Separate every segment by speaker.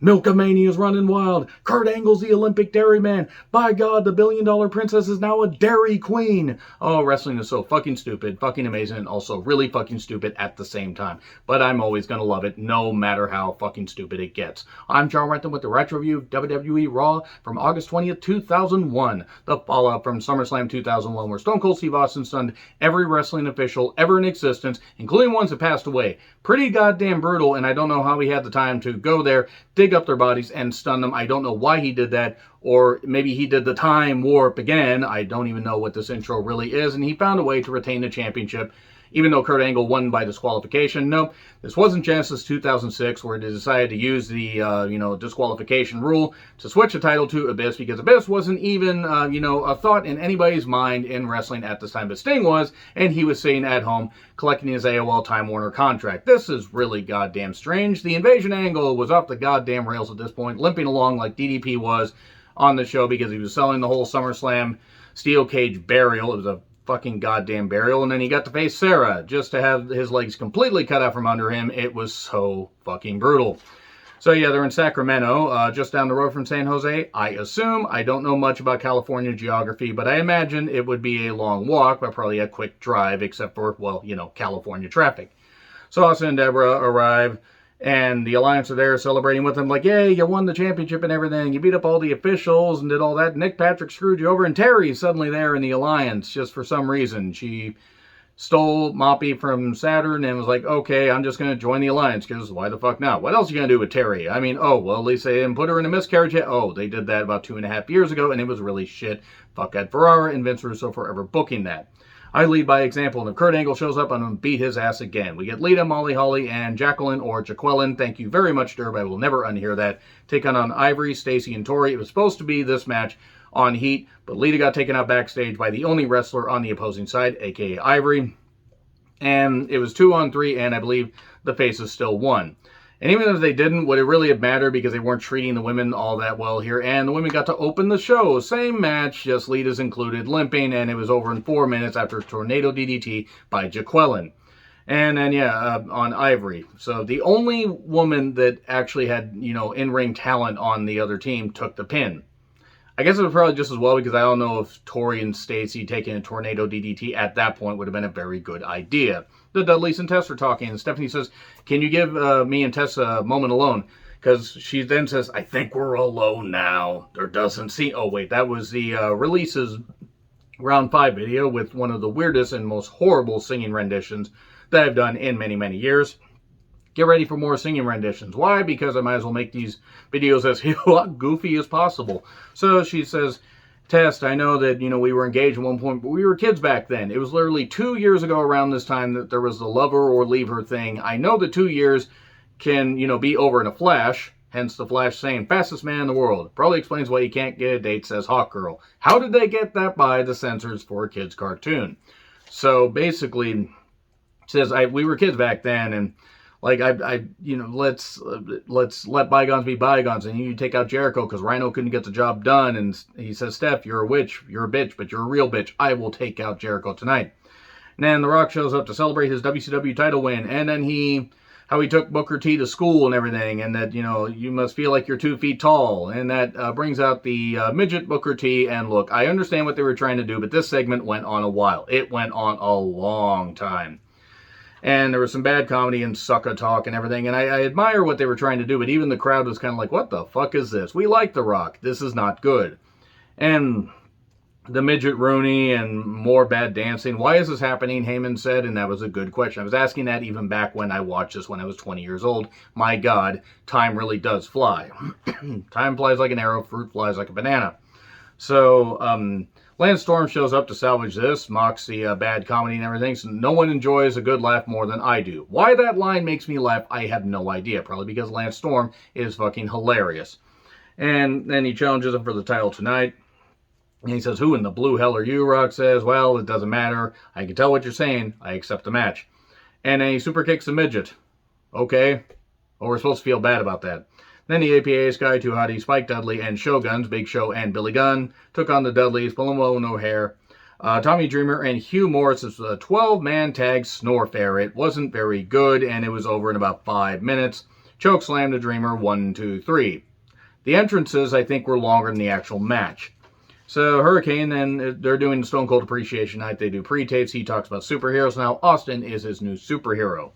Speaker 1: Milkamania's running wild. Kurt Angle's the Olympic dairyman. By God, the $1 billion princess is now a dairy queen. Oh, wrestling is so fucking stupid, fucking amazing, and also really fucking stupid at the same time. But I'm always gonna love it, no matter how fucking stupid it gets. I'm John Renton with the Retro Review of WWE Raw from August 20th, 2001. The fallout from SummerSlam 2001, where Stone Cold Steve Austin stunned every wrestling official ever in existence, including ones that passed away. Pretty goddamn brutal, and I don't know how he had the time to go there, dig up their bodies, and stun them. I don't know why he did that, or maybe he did the time warp again. I don't even know what this intro really is, and he found a way to retain the championship, even though Kurt Angle won by disqualification. No, this wasn't Genesis 2006, where they decided to use the, disqualification rule to switch the title to Abyss, because Abyss wasn't even, a thought in anybody's mind in wrestling at this time. But Sting was, and he was sitting at home collecting his AOL Time Warner contract. This is really goddamn strange. The invasion angle was off the goddamn rails at this point, limping along like DDP was on the show, because he was selling the whole SummerSlam steel cage burial. It was a fucking goddamn burial. And then he got to face Sarah just to have his legs completely cut out from under him. It was so fucking brutal. So yeah, they're in Sacramento, just down the road from San Jose. I assume. I don't know much about California geography, but I imagine it would be a long walk, but probably a quick drive, except for, well, California traffic. So Austin and Deborah arrive, and the Alliance are there celebrating with them, like, yay, you won the championship and everything. You beat up all the officials and did all that. Nick Patrick screwed you over, and Terry's suddenly there in the Alliance, just for some reason. She stole Moppy from Saturn and was like, okay, I'm just going to join the Alliance, because why the fuck not? What else are you going to do with Terry? I mean, oh, well, at least they didn't put her in a miscarriage yet. Oh, they did that about 2.5 years ago, and it was really shit. Fuck Ed Ferrara and Vince Russo for ever booking that. I lead by example, and if Kurt Angle shows up, I'm going to beat his ass again. We get Lita, Molly Holly, and Jacqueline, or Jaqueline. Thank you very much, Derb. I will never unhear that. Taking on Ivory, Stacy, and Tori. It was supposed to be this match on Heat, but Lita got taken out backstage by the only wrestler on the opposing side, aka Ivory. And it was 2-on-3, and I believe the faces still won. And even if they didn't, would it really have mattered, because they weren't treating the women all that well here, and the women got to open the show. Same match, just Lita's included, limping, and it was over in 4 minutes after a tornado DDT by Jaqueline. And then, on Ivory. So the only woman that actually had, in-ring talent on the other team took the pin. I guess it was probably just as well, because I don't know if Tori and Stacy taking a tornado DDT at that point would have been a very good idea. The Dudleys and Tess are talking, and Stephanie says, can you give me and Tess a moment alone? Because she then says, I think we're alone now. There doesn't seem... Oh, wait, that was the Releases Round 5 video with one of the weirdest and most horrible singing renditions that I've done in many, many years. Get ready for more singing renditions. Why? Because I might as well make these videos as goofy as possible. So she says, Test, I know that, we were engaged at one point, but we were kids back then. It was literally 2 years ago around this time that there was the love her or leave her thing. I know that 2 years can, be over in a flash. Hence the Flash saying, fastest man in the world. Probably explains why you can't get a date, says Hawk Girl. How did they get that by the censors for a kid's cartoon? So basically, says, we were kids back then, and like, let's let bygones be bygones, and you take out Jericho because Rhino couldn't get the job done, and he says, Steph, you're a witch, you're a bitch, but you're a real bitch. I will take out Jericho tonight. And then The Rock shows up to celebrate his WCW title win, and then how he took Booker T to school and everything, and that, you must feel like you're 2 feet tall, and that brings out the midget Booker T, and look, I understand what they were trying to do, but this segment went on a while. It went on a long time. And there was some bad comedy and sucker talk and everything. And I admire what they were trying to do. But even the crowd was kind of like, what the fuck is this? We like The Rock. This is not good. And the midget Rooney and more bad dancing. Why is this happening? Heyman said. And that was a good question. I was asking that even back when I watched this when I was 20 years old. My God, time really does fly. Time flies like an arrow. Fruit flies like a banana. So, Lance Storm shows up to salvage this, mocks the bad comedy and everything, so no one enjoys a good laugh more than I do. Why that line makes me laugh, I have no idea. Probably because Lance Storm is fucking hilarious. And then he challenges him for the title tonight. And he says, who in the blue hell are you? Rock says, well, it doesn't matter. I can tell what you're saying. I accept the match. And then he super kicks the midget. Okay. Well, we're supposed to feel bad about that. Then the APA, Sky 2 Hottie, Spike Dudley, and Shoguns, Big Show and Billy Gunn, took on the Dudleys, Palumbo No Hair, Tommy Dreamer, and Hugh Morris. This was a 12-man tag snore fair. It wasn't very good, and it was over in about 5 minutes. Chokeslam the Dreamer, 1, 2, 3. The entrances, I think, were longer than the actual match. So Hurricane, then they're doing Stone Cold Appreciation Night. They do pre-tapes. He talks about superheroes. Now Austin is his new superhero.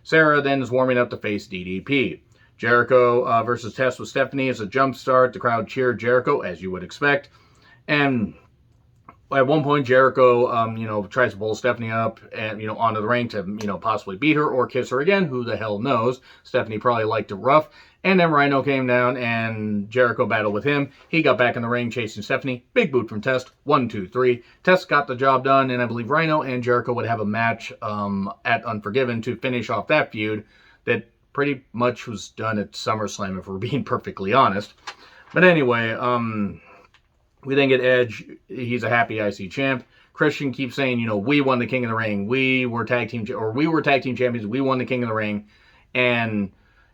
Speaker 1: Sarah then is warming up to face DDP. Jericho versus Test with Stephanie is a jump start. The crowd cheered Jericho, as you would expect. And at one point, Jericho, tries to pull Stephanie up and, onto the ring to, possibly beat her or kiss her again. Who the hell knows? Stephanie probably liked it rough. And then Rhino came down and Jericho battled with him. He got back in the ring chasing Stephanie. Big boot from Test. 1, 2, 3. Test got the job done, and I believe Rhino and Jericho would have a match at Unforgiven to finish off that feud that pretty much was done at SummerSlam, if we're being perfectly honest. But anyway, we then get Edge. He's a happy IC champ. Christian keeps saying, we won the King of the Ring. We were tag team champions. We won the King of the Ring. And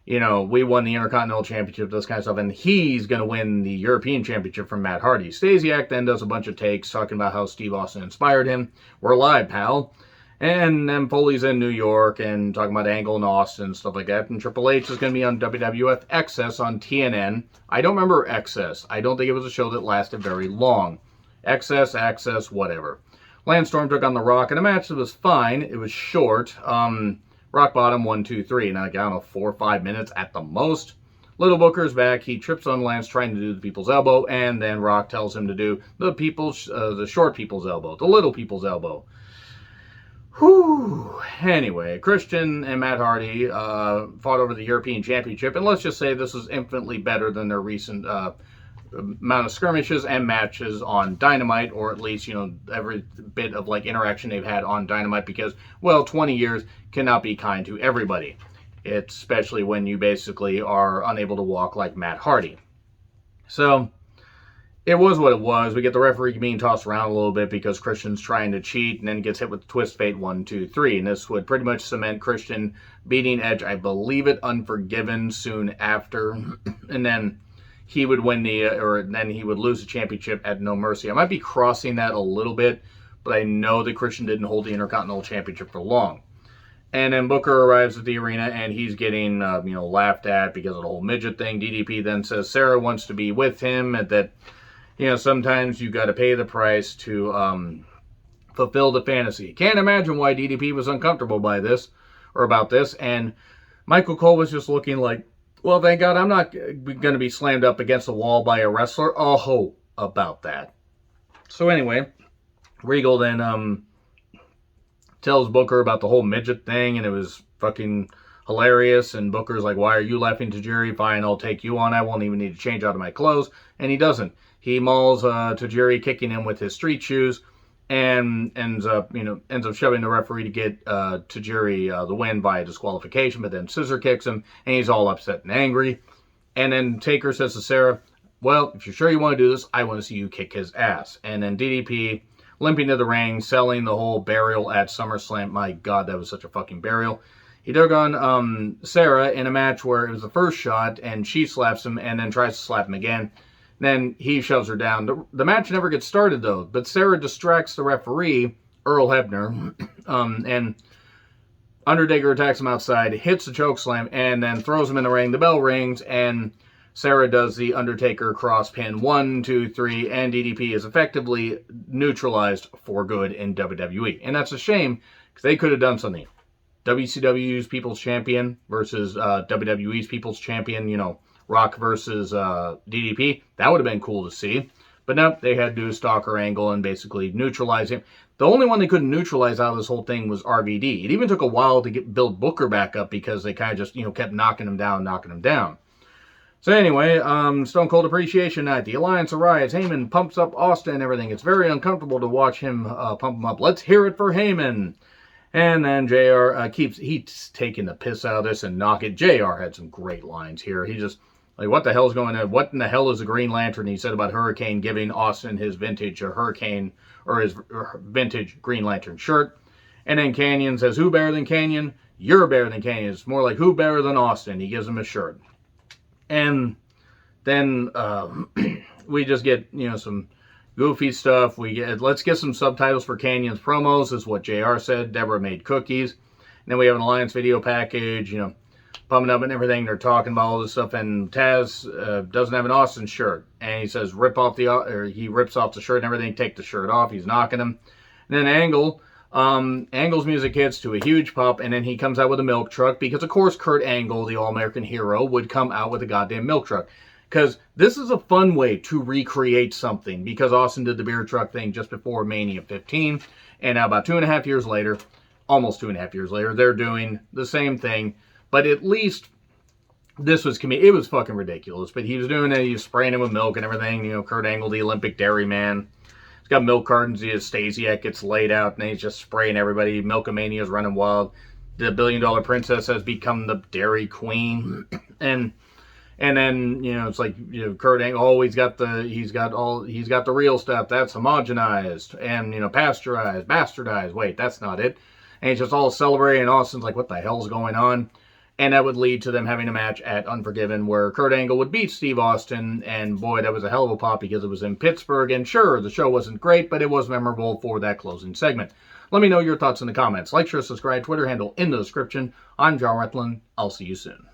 Speaker 1: we won the Intercontinental Championship, this kind of stuff, and he's going to win the European Championship from Matt Hardy. Stasiak then does a bunch of takes talking about how Steve Austin inspired him. We're live, pal. And then Foley's in New York and talking about Angle and Austin and stuff like that. And Triple H is going to be on WWF Excess on TNN. I don't remember Excess. I don't think it was a show that lasted very long. Excess, Access, whatever. Lance Storm took on The Rock in a match that was fine. It was short. Rock bottom, 1, 2, 3. Now, I don't know, 4 or 5 minutes at the most. Little Booker's back. He trips on Lance trying to do the people's elbow, and then Rock tells him to do the short people's elbow, the little people's elbow. Whew. Anyway, Christian and Matt Hardy fought over the European Championship, and let's just say this is infinitely better than their recent amount of skirmishes and matches on Dynamite, or at least, every bit of interaction they've had on Dynamite, because, 20 years cannot be kind to everybody, especially when you basically are unable to walk like Matt Hardy. So, it was what it was. We get the referee being tossed around a little bit because Christian's trying to cheat and then gets hit with Twist Fate 1, 2, 3. And this would pretty much cement Christian beating Edge, I believe it, Unforgiven soon after. And then he would win then he would lose the championship at No Mercy. I might be crossing that a little bit, but I know that Christian didn't hold the Intercontinental Championship for long. And then Booker arrives at the arena, and he's getting, laughed at because of the whole midget thing. DDP then says Sarah wants to be with him, and that, sometimes you got to pay the price to fulfill the fantasy. Can't imagine why DDP was uncomfortable about this. And Michael Cole was just looking like, well, thank God I'm not going to be slammed up against the wall by a wrestler. Oh, about that. So anyway, Regal then tells Booker about the whole midget thing, and it was fucking hilarious. And Booker's like, why are you laughing, Tajiri? Fine, I'll take you on. I won't even need to change out of my clothes. And he doesn't. He mauls Tajiri, kicking him with his street shoes, and ends up shoving the referee to get Tajiri the win by disqualification, but then scissor kicks him, and he's all upset and angry. And then Taker says to Sarah, well, if you're sure you want to do this, I want to see you kick his ass. And then DDP limping to the ring, selling the whole burial at SummerSlam. My God, that was such a fucking burial. He took on Sarah in a match where it was the first shot, and she slaps him and then tries to slap him again. Then he shoves her down. The match never gets started, though, but Sarah distracts the referee, Earl Hebner, and Undertaker attacks him outside, hits the chokeslam, and then throws him in the ring. The bell rings, and Sarah does the Undertaker cross pin, 1, 2, 3, and DDP is effectively neutralized for good in WWE. And that's a shame, because they could have done something. WCW's People's Champion versus WWE's People's Champion, Rock versus DDP. That would have been cool to see. But no, they had to do a stalker angle and basically neutralize him. The only one they couldn't neutralize out of this whole thing was RVD. It even took a while to build Booker back up because they kind of just, kept knocking him down. So anyway, Stone Cold Appreciation Night. The Alliance arrives. Heyman pumps up Austin and everything. It's very uncomfortable to watch him pump him up. Let's hear it for Heyman. And then JR he's taking the piss out of this and knock it. JR had some great lines here. He just, what the hell's going on? What in the hell is a Green Lantern? He said about Hurricane giving Austin his vintage Hurricane, or his vintage Green Lantern shirt. And then Canyon says, who better than Canyon? You're better than Canyon. It's more like, who better than Austin? He gives him a shirt. And then we just get, some goofy stuff. Let's get some subtitles for Canyon's promos, is what JR said. Deborah made cookies. And then we have an Alliance video package, pumping up and everything. They're talking about all this stuff, and Taz doesn't have an Austin shirt, and he says he rips off the shirt and everything, take the shirt off. He's knocking him, and then Angle's music hits to a huge pop, and then he comes out with a milk truck because, of course, Kurt Angle, the All-American hero, would come out with a goddamn milk truck. Because this is a fun way to recreate something, because Austin did the beer truck thing just before Mania 15, and now about 2.5 years later, almost 2.5 years later, they're doing the same thing, but at least this was it was fucking ridiculous, but he was doing it, he was spraying him with milk and everything, you know, Kurt Angle, the Olympic dairy man. He's got milk cartons, Stasiak gets laid out, and he's just spraying everybody. Milkomania's running wild. The $1 billion princess has become the dairy queen, and then, you know, it's like, you know, Kurt Angle, he's got the real stuff. That's homogenized and, you know, pasteurized, bastardized. Wait, that's not it. And he's just all celebrating, and Austin's like, what the hell's going on? And that would lead to them having a match at Unforgiven where Kurt Angle would beat Steve Austin, and boy, that was a hell of a pop because it was in Pittsburgh, and sure, the show wasn't great, but it was memorable for that closing segment. Let me know your thoughts in the comments. Like, share, subscribe, Twitter handle in the description. I'm John Retlin. I'll see you soon.